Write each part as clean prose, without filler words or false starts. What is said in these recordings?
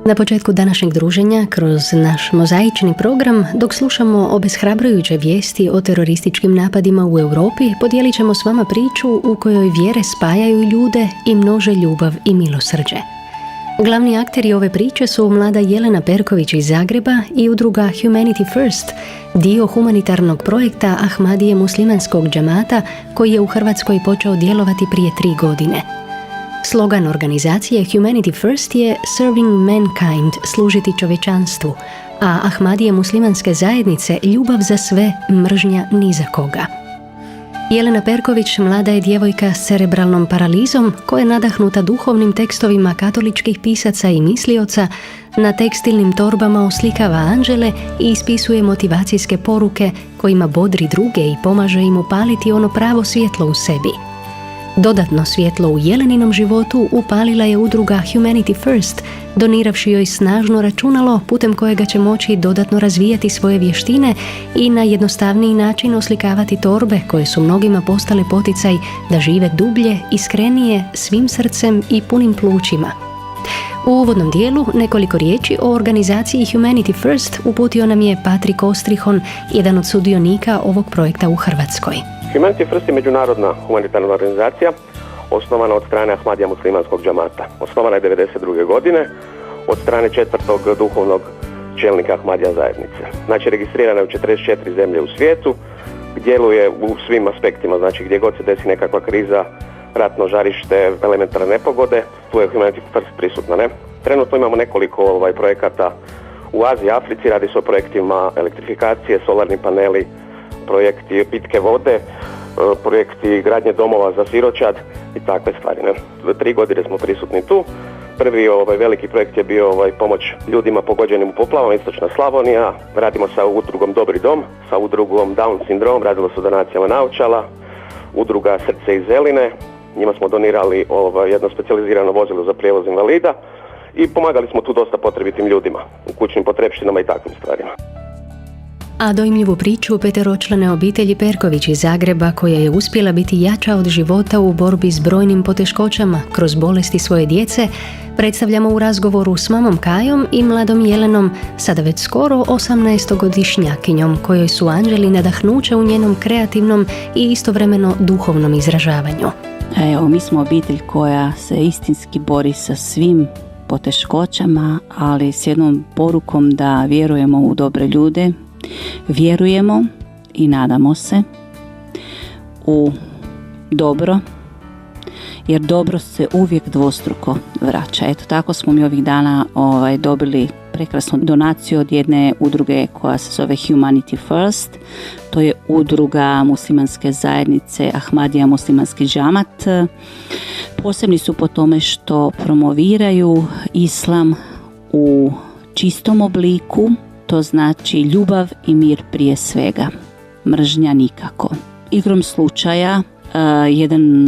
Na početku današnjeg druženja kroz naš mozaični program, dok slušamo obeshrabrujuće vijesti o terorističkim napadima u Europi, podijelit ćemo s vama priču u kojoj vjere spajaju ljude i množe ljubav i milosrđe. Glavni akteri ove priče su mlada Jelena Perković iz Zagreba i udruga Humanity First, dio humanitarnog projekta Ahmadije muslimanskog džamata koji je u Hrvatskoj počeo djelovati prije 3 godine. Slogan organizacije Humanity First je Serving Mankind, služiti čovječanstvu, a Ahmadije muslimanske zajednice ljubav za sve, mržnja ni za koga. Jelena Perković mlada je djevojka s cerebralnom paralizom koja je nadahnuta duhovnim tekstovima katoličkih pisaca i mislioca, na tekstilnim torbama oslikava anđele i ispisuje motivacijske poruke kojima bodri druge i pomaže im upaliti ono pravo svjetlo u sebi. Dodatno svjetlo u Jeleninom životu upalila je udruga Humanity First, doniravši joj snažno računalo putem kojega će moći dodatno razvijati svoje vještine i na jednostavniji način oslikavati torbe koje su mnogima postale poticaj da žive dublje, iskrenije, svim srcem i punim plućima. U uvodnom dijelu nekoliko riječi o organizaciji Humanity First uputio nam je Patrik Ostrihon, jedan od sudionika ovog projekta u Hrvatskoj. Humanity First je međunarodna humanitarna organizacija osnovana od strane Ahmadija muslimanskog džamata. Osnovana je 1992. godine od strane 4. duhovnog čelnika Ahmadija zajednice. Znači registrirana je u 44 zemlje u svijetu, djeluje u svim aspektima, znači gdje god se desi nekakva kriza, ratno žarište, elementarne nepogode, tu je Humanity First prisutna, ne? Trenutno imamo nekoliko projekata u Aziji, Africi, radi se o projektima elektrifikacije, solarni paneli, projekti pitke vode, projekti gradnje domova za siročad i takve stvari. 3 godine smo prisutni tu. Prvi veliki projekt je bio pomoć ljudima pogođenim u poplavama, istočna Slavonija. Radimo sa udrugom Dobri dom, sa udrugom Down sindrom, radilo se o donacijama naočala, udruga Srce i Zeline. Njima smo donirali jedno specijalizirano vozilo za prijevoz invalida i pomagali smo tu dosta potrebitim ljudima u kućnim potrepštinama i takvim stvarima. A dojmljivu priču 5-člane obitelji Perković iz Zagreba, koja je uspjela biti jača od života u borbi s brojnim poteškoćama kroz bolesti svoje djece, predstavljamo u razgovoru s mamom Kajom i mladom Jelenom, sada već skoro 18-godišnjakinjom, kojoj su anđeli nadahnuće u njenom kreativnom i istovremeno duhovnom izražavanju. Evo, mi smo obitelj koja se istinski bori sa svim poteškoćama, ali s jednom porukom da vjerujemo u dobre ljude, vjerujemo i nadamo se u dobro, jer dobro se uvijek dvostruko vraća. Eto, tako smo mi ovih dana dobili prekrasnu donaciju od jedne udruge koja se zove Humanity First. To je udruga muslimanske zajednice Ahmadija muslimanski džamat. Posebni su po tome što promoviraju islam u čistom obliku, to znači ljubav i mir prije svega, mržnja nikako. Igrom slučaja, jedan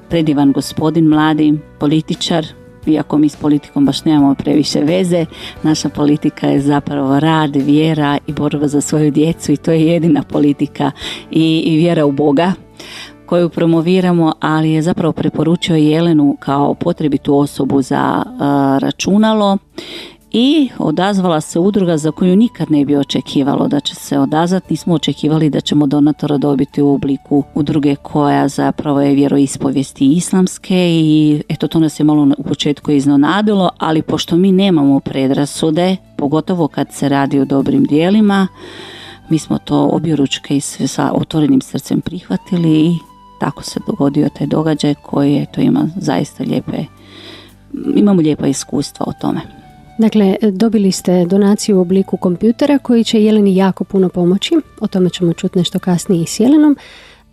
predivan gospodin, mladi političar, iako mi s politikom baš nemamo previše veze, naša politika je zapravo rad, vjera i borba za svoju djecu i to je jedina politika i vjera u Boga koju promoviramo, ali je zapravo preporučio Jelenu kao potrebitu osobu za računalo i odazvala se udruga za koju nikad ne bi očekivalo da će se odazvati. Nismo očekivali da ćemo donatora dobiti u obliku udruge koja zapravo je vjeroispovijesti islamske i eto, to nas je malo u početku iznenadilo, ali pošto mi nemamo predrasude, pogotovo kad se radi o dobrim djelima, mi smo to objeručke i sve sa otvorenim srcem prihvatili i tako se dogodio taj događaj koji eto, ima zaista imamo lijepa iskustva o tome. Dakle, dobili ste donaciju u obliku kompjutera koji će Jeleni jako puno pomoći. O tome ćemo čuti nešto kasnije i s Jelenom.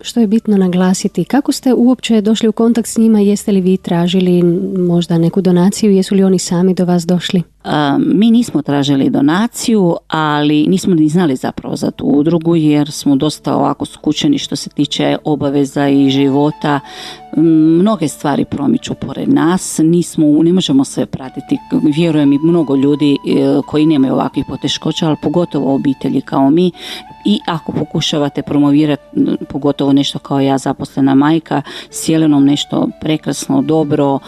Što je bitno naglasiti, kako ste uopće došli u kontakt s njima? Jeste li vi tražili možda neku donaciju? Jesu li oni sami do vas došli? Mi nismo tražili donaciju, ali nismo ni znali zapravo za tu udrugu jer smo dosta ovako skučeni što se tiče obaveza i života, Mnoge stvari promiču pored nas, ne možemo sve pratiti. Vjerujem i mnogo ljudi koji nemaju ovakvih poteškoća, ali pogotovo obitelji kao mi. I ako pokušavate promovirati, pogotovo nešto kao ja, zaposlena majka, s Jelenom nešto prekrasno, dobro,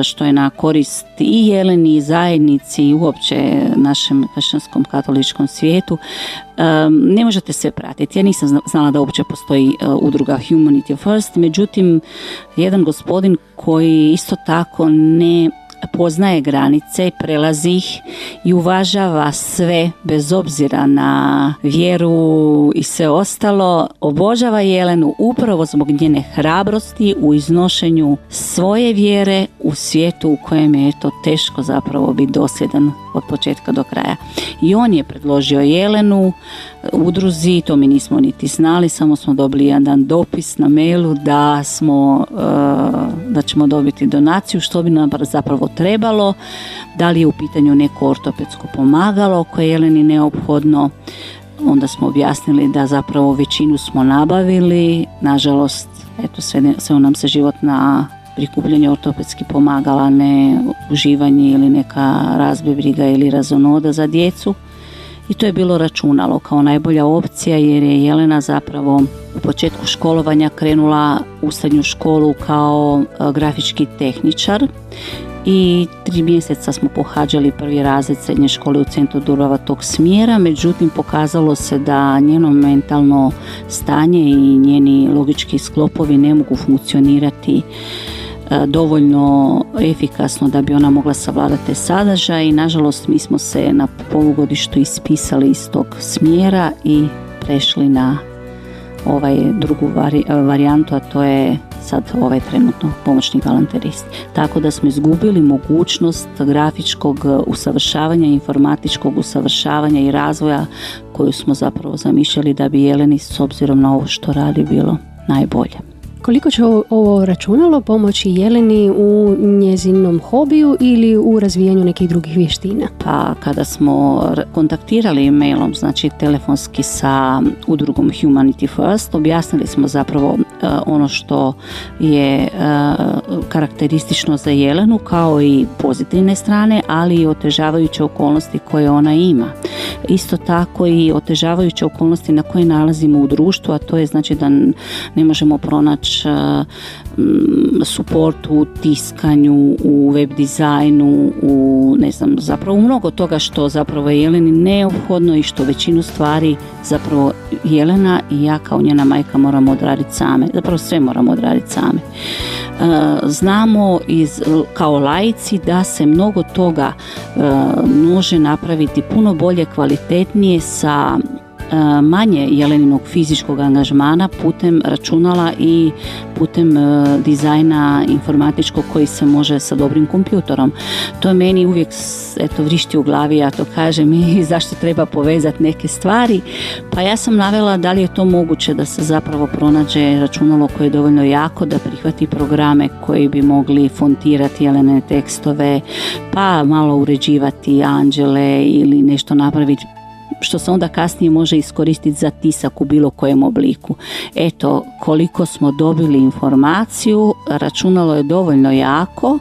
što je na korist i Jeleni, i zajednici, i uopće našem kršćanskom katoličkom svijetu, ne možete sve pratiti. Ja nisam znala da uopće postoji udruga Humanity First, međutim, jedan gospodin koji isto tako ne poznaje granice, prelazi ih i uvažava sve bez obzira na vjeru i sve ostalo, obožava Jelenu upravo zbog njene hrabrosti u iznošenju svoje vjere u svijetu u kojem je to teško zapravo biti dosljedan od početka do kraja. I on je predložio Jelenu udruzi, to mi nismo niti znali, samo smo dobili jedan dopis na mailu da ćemo dobiti donaciju, što bi nam zapravo trebalo, da li je u pitanju neko ortopedsko pomagalo koje je Jeleni neophodno. Onda smo objasnili da zapravo većinu smo nabavili, nažalost sve nam se život na prikupljanje ortopedskih pomagala, ne uživanje ili neka razbibriga ili razonoda za djecu. I to je bilo računalo kao najbolja opcija, jer je Jelena zapravo u početku školovanja krenula u srednju školu kao grafički tehničar i 3 mjeseca smo pohađali prvi razred srednje škole u centru Dubrava tog smjera, međutim pokazalo se da njeno mentalno stanje i njeni logički sklopovi ne mogu funkcionirati dovoljno efikasno da bi ona mogla savladati te sadržaje i nažalost mi smo se na polugodištu ispisali iz tog smjera i prešli na drugu varijantu, a to je sad trenutno pomoćni galanterist. Tako da smo izgubili mogućnost grafičkog usavršavanja, informatičkog usavršavanja i razvoja koju smo zapravo zamišljali da bi Jeleni s obzirom na ovo što radi bilo najbolje. Koliko će ovo računalo pomoći Jeleni u njezinom hobiju ili u razvijanju nekih drugih vještina? Pa kada smo kontaktirali mailom, znači telefonski sa udrugom Humanity First, objasnili smo zapravo ono što je karakteristično za Jelenu kao i pozitivne strane, ali i otežavajuće okolnosti koje ona ima. Isto tako i otežavajuće okolnosti na koje nalazimo u društvu, a to je znači da ne možemo pronaći suport u tiskanju, u web dizajnu, u zapravo mnogo toga što zapravo je Jeleni neophodno i što većinu stvari zapravo Jelena i ja kao njena majka moramo odraditi same. Zapravo sve moramo odraditi same. Znamo kao laici da se mnogo toga može napraviti puno bolje, kvalitetnije sa manje Jeleninog fizičkog angažmana putem računala i putem dizajna informatičkog koji se može sa dobrim kompjutorom. To je meni uvijek vrišti u glavi, ja to kažem, i zašto treba povezati neke stvari. Pa ja sam navela da li je to moguće da se zapravo pronađe računalo koje je dovoljno jako da prihvati programe koji bi mogli fontirati Jelenine tekstove, pa malo uređivati anđele ili nešto napraviti što se onda kasnije može iskoristiti za tisak u bilo kojem obliku. Eto, koliko smo dobili informaciju, računalo je dovoljno jako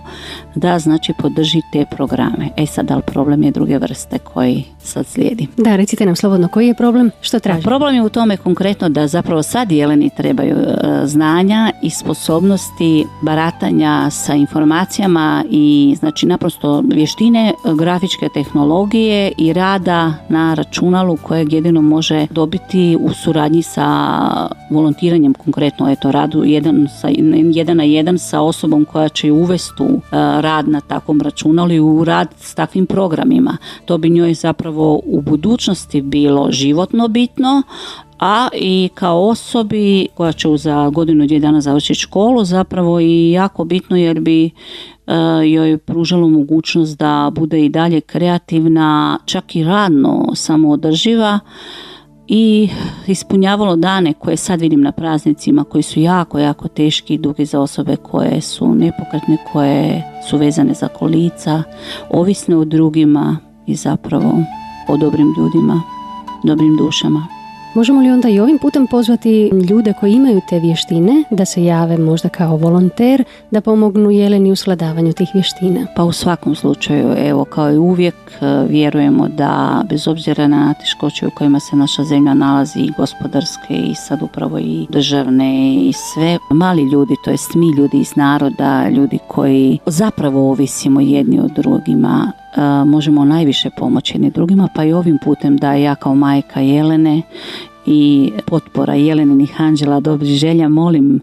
da znači podrži te programe. Sad, ali problem je druge vrste koji sad slijedi. Da, recite nam slobodno, koji je problem? Što traži? Problem je u tome konkretno da zapravo sad Jeleni trebaju znanja i sposobnosti baratanja sa informacijama i znači naprosto vještine grafičke tehnologije i rada na računalu kojeg jedino može dobiti u suradnji sa volontiranjem, konkretno radu jedan na jedan sa osobom koja će uvesti rad na takvom računalu i u rad s takvim programima. To bi njoj zapravo u budućnosti bilo životno bitno, a i kao osobi koja će za godinu 2 dana završiti školu zapravo i jako bitno jer bi joj pružalo mogućnost da bude i dalje kreativna, čak i radno samoodrživa i ispunjavalo dane koje sad vidim na praznicima koji su jako, jako teški i dugi za osobe koje su nepokretne, koje su vezane za kolica, ovisne o drugima i zapravo o dobrim ljudima, dobrim dušama. Možemo li onda i ovim putem pozvati ljude koji imaju te vještine da se jave možda kao volonter, da pomognu Jeleni u svladavanju tih vještina? Pa u svakom slučaju, evo, kao i uvijek, vjerujemo da bez obzira na teškoće u kojima se naša zemlja nalazi, i gospodarske i sad upravo i državne i sve, mali ljudi, to jest mi ljudi iz naroda, ljudi koji zapravo ovisimo jedni od drugima, možemo najviše pomoći jedni drugima, pa i ovim putem da ja kao majka Jelene i potpora Jeleninih anđela dobrih želja molim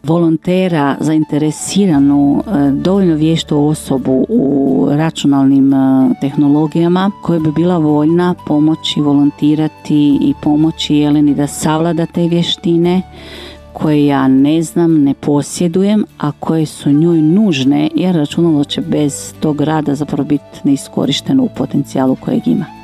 volontera, zainteresiranu, dovoljno vještu osobu u računalnim tehnologijama koja bi bila voljna pomoći, volontirati i pomoći Jeleni da savlada te vještine koje ja ne znam, ne posjedujem, a koje su njoj nužne, jer računalo će bez tog rada zapravo biti neiskorišteno u potencijalu kojeg ima.